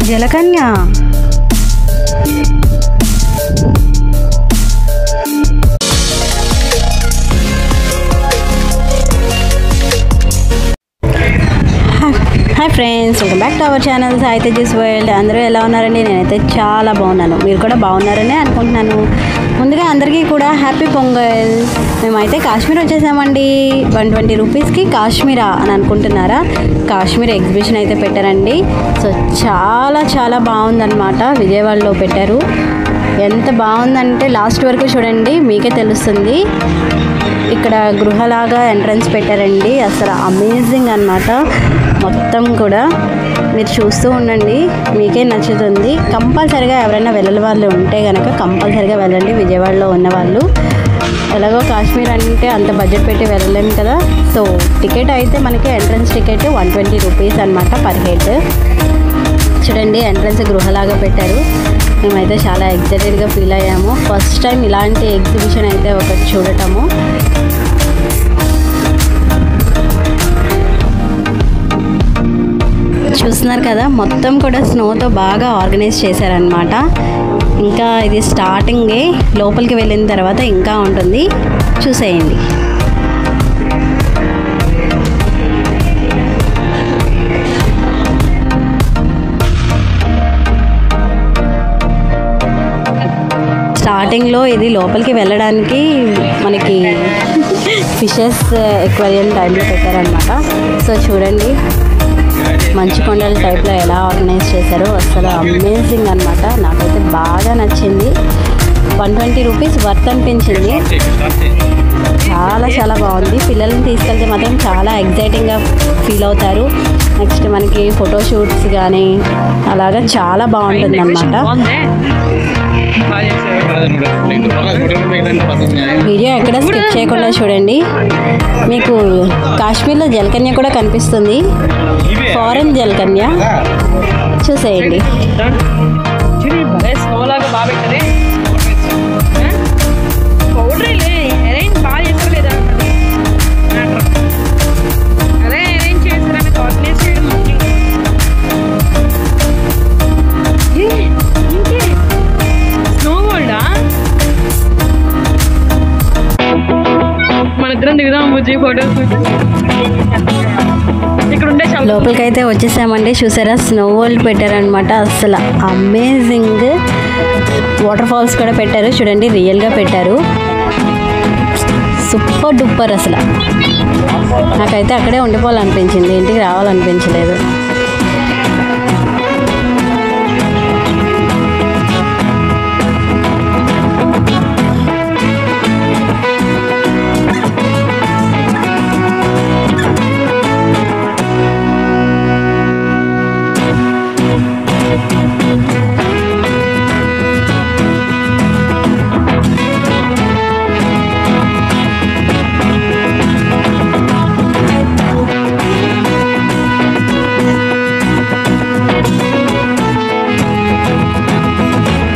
జలకన్య. Hi friends, welcome back to our channel Sai Tejas world. అందరూ ఎలా ఉన్నారండి? నేనైతే చాలా బాగున్నాను. మీరు కూడా బాగున్నారని అనుకుంటున్నాను. ముందుగా అందరికీ కూడా హ్యాపీ పొంగల్. మేమైతే కాశ్మీర్ వచ్చేసామండి. 120 రూపీస్కి కాశ్మీరా అని అనుకుంటున్నారా? కాశ్మీర్ ఎగ్జిబిషన్ అయితే పెట్టారండి. సో చాలా చాలా బాగుందన్నమాట. విజయవాడలో పెట్టారు. ఎంత బాగుందంటే లాస్ట్ వరకు చూడండి, మీకే తెలుస్తుంది. ఇక్కడ గృహలాగా ఎంట్రన్స్ పెట్టారండి. అసలు అమేజింగ్ అన్నమాట. మొత్తం కూడా మీరు చూస్తూ ఉండండి, మీకే నచ్చుతుంది. కంపల్సరిగా ఎవరైనా వెళ్ళని వాళ్ళు ఉంటే కనుక కంపల్సరిగా వెళ్ళండి. విజయవాడలో ఉన్నవాళ్ళు ఎలాగో కాశ్మీర్ అంటే అంత బడ్జెట్ పెట్టి వెళ్ళలేము కదా. సో టికెట్ అయితే మనకి ఎంట్రన్స్ టికెట్ 120 రూపీస్ అనమాట పర్ హెడ్. చూడండి, ఎంట్రన్స్ గృహలాగా పెట్టారు. మేమైతే చాలా ఎక్సైటెడ్గా ఫీల్ అయ్యాము. ఫస్ట్ టైం ఇలాంటి ఎగ్జిబిషన్ అయితే ఒకటి చూడటము. చూస్తున్నారు కదా, మొత్తం కూడా స్నోతో బాగా ఆర్గనైజ్ చేశారనమాట. ఇంకా ఇది స్టార్టింగే, లోపలికి వెళ్ళిన తర్వాత ఇంకా ఉంటుంది, చూసేయండి. స్టార్టింగ్లో ఇది లోపలికి వెళ్ళడానికి మనకి ఫిషెస్ ఎక్వేరియం టైంలో పెట్టారనమాట. సో చూడండి, మంచు కొండల టైప్లో ఎలా ఆర్గనైజ్ చేశారో అసలు అమేజింగ్ అనమాట. నాకైతే బాగా నచ్చింది. 120 రూపీస్ వర్త్ అనిపించింది. చాలా చాలా బాగుంది. పిల్లల్ని తీసుకెళ్తే మాత్రం చాలా ఎగ్జైటింగ్గా ఫీల్ అవుతారు. నెక్స్ట్ మనకి ఫోటోషూట్స్ కానీ అలాగా చాలా బాగుంటుంది అన్నమాట. వీడియో ఎక్కడ స్కిప్ చేయకుండా చూడండి. మీకు కాశ్మీర్లో జలకన్య కూడా కనిపిస్తుంది. ఫారెన్ జలకన్య చూసేయండి. లోపలికి అయితే వచ్చేసామండి. చూసారా, స్నో వరల్డ్ పెట్టారనమాట. అసలు అమేజింగ్. వాటర్ ఫాల్స్ కూడా పెట్టారు. చూడండి, రియల్గా పెట్టారు. Super duper. అసలు నాకైతే అక్కడే ఉండిపోవాలనిపించింది, ఇంటికి రావాలనిపించలేదు.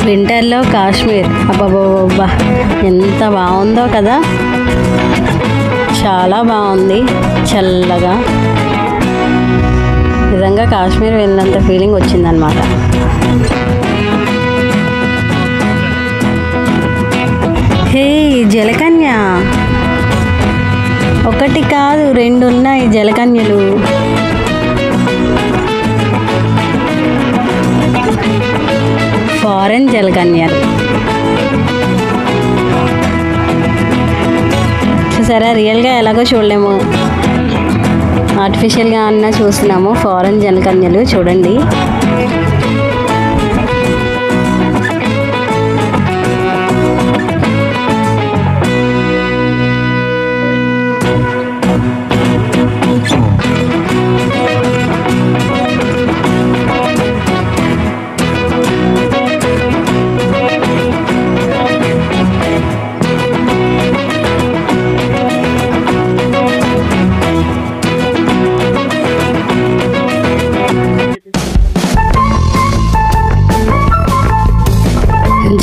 వింటర్లో కాశ్మీర్, అబ్బాబ్బా ఎంత బాగుందో కదా. చాలా బాగుంది, చల్లగా. నిజంగా కాశ్మీర్ వెళ్ళినంత ఫీలింగ్ వచ్చిందనమాట. హే, జలకన్య ఒకటి కాదు, 2 ఉన్నాయి జలకన్యలు. ఫారెన్ జలకన్యలు చూసారా? రియల్గా ఎలాగో చూడలేము, ఆర్టిఫిషియల్గా అన్నా చూస్తున్నాము. ఫారెన్ జలకన్యలు చూడండి.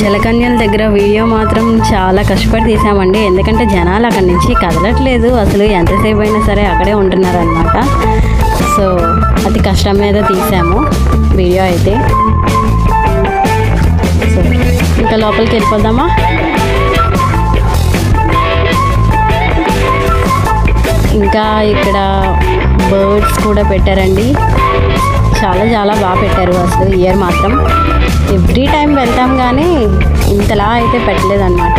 జలకన్యల దగ్గర వీడియో మాత్రం చాలా కష్టపడి తీసామండి. ఎందుకంటే జనాలు అక్కడి నుంచి కదలట్లేదు అసలు. ఎంతసేపు అయినా సరే అక్కడే ఉంటున్నారనమాట. సో అతి కష్టం మీద తీసాము వీడియో అయితే. సో ఇంకా లోపలికి వెళ్ళిపోదామా? ఇంకా ఇక్కడ బర్డ్స్ కూడా పెట్టారండి. చాలా చాలా బాగా పెట్టారు అసలు. ఇయర్ మాత్రం ఎవ్రీ టైం వెళ్తాం కానీ ఇంతలా అయితే పెట్టలేదన్నమాట.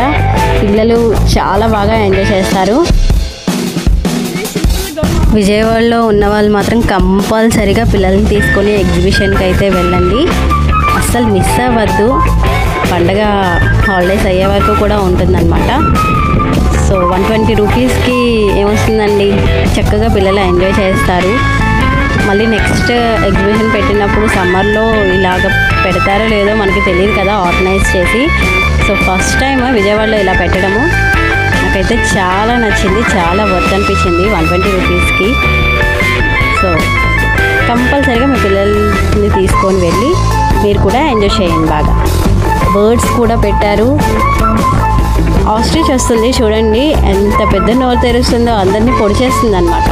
పిల్లలు చాలా బాగా ఎంజాయ్ చేస్తారు. విజయవాడలో ఉన్న వాళ్ళు మాత్రం కంపల్సరీగా పిల్లల్ని తీసుకొని ఎగ్జిబిషన్కి అయితే వెళ్ళండి. అస్సలు మిస్ అవ్వద్దు. పండగ హాలిడేస్ అయ్యే వరకు కూడా ఉంటుందన్నమాట. సో 120 రూపీస్కి ఏమొస్తుందండి, చక్కగా పిల్లలు ఎంజాయ్ చేస్తారు. మళ్ళీ నెక్స్ట్ ఎగ్జిబిషన్ పెట్టినప్పుడు సమ్మర్లో ఇలాగ పెడతారో లేదో మనకి తెలియదు కదా ఆర్గనైజ్ చేసి. సో ఫస్ట్ టైం విజయవాడలో ఇలా పెట్టడము నాకైతే చాలా నచ్చింది, చాలా వర్త్ అనిపించింది 120 రూపీస్కి. సో కంపల్సరీగా మీ పిల్లల్ని తీసుకొని వెళ్ళి మీరు కూడా ఎంజాయ్ చేయండి బాగా. బర్డ్స్ కూడా పెట్టారు. ఆస్ట్రిచ్ వస్తుంది చూడండి, ఎంత పెద్ద నోరు తెరుస్తుందో, అందరినీ పొడిచేస్తుంది అన్నమాట.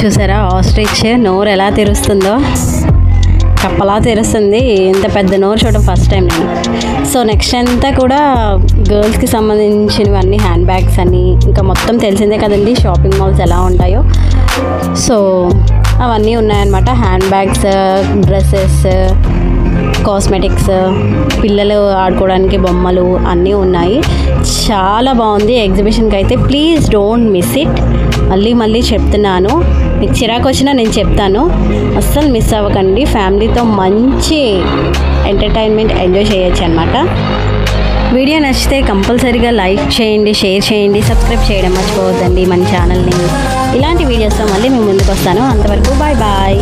చూసారా ఆస్ట్రిచ్ నోరు ఎలా తెరుస్తుందో, కప్పలా తెరుస్తుంది. ఇంత పెద్ద నోరు చూడడం ఫస్ట్ టైం నేను. సో నెక్స్ట్ అంతా కూడా గర్ల్స్కి సంబంధించినవన్నీ హ్యాండ్ బ్యాగ్స్ అని, ఇంకా మొత్తం తెలిసిందే కదండి షాపింగ్ మాల్స్ ఎలా ఉంటాయో. సో అవన్నీ ఉన్నాయన్నమాట. హ్యాండ్ బ్యాగ్స్, డ్రెస్సెస్, కాస్మెటిక్స్, పిల్లలు ఆడుకోవడానికి బొమ్మలు అన్నీ ఉన్నాయి. చాలా బాగుంది ఎగ్జిబిషన్కి అయితే. Please don't miss it. మళ్ళీ చెప్తున్నాను, మీకు చిరాకు వచ్చినా నేను చెప్తాను, అస్సలు మిస్ అవ్వకండి. ఫ్యామిలీతో మంచి ఎంటర్టైన్మెంట్ ఎంజాయ్ చేయొచ్చు అనమాట. వీడియో నచ్చితే కంపల్సరీగా లైక్ చేయండి, షేర్ చేయండి, సబ్స్క్రైబ్ చేయడం మర్చిపోవద్దండి మన ఛానల్ని. ఇలాంటి వీడియోస్తో మళ్ళీ మేము ముందుకు వస్తాను. అంతవరకు బాయ్ బాయ్.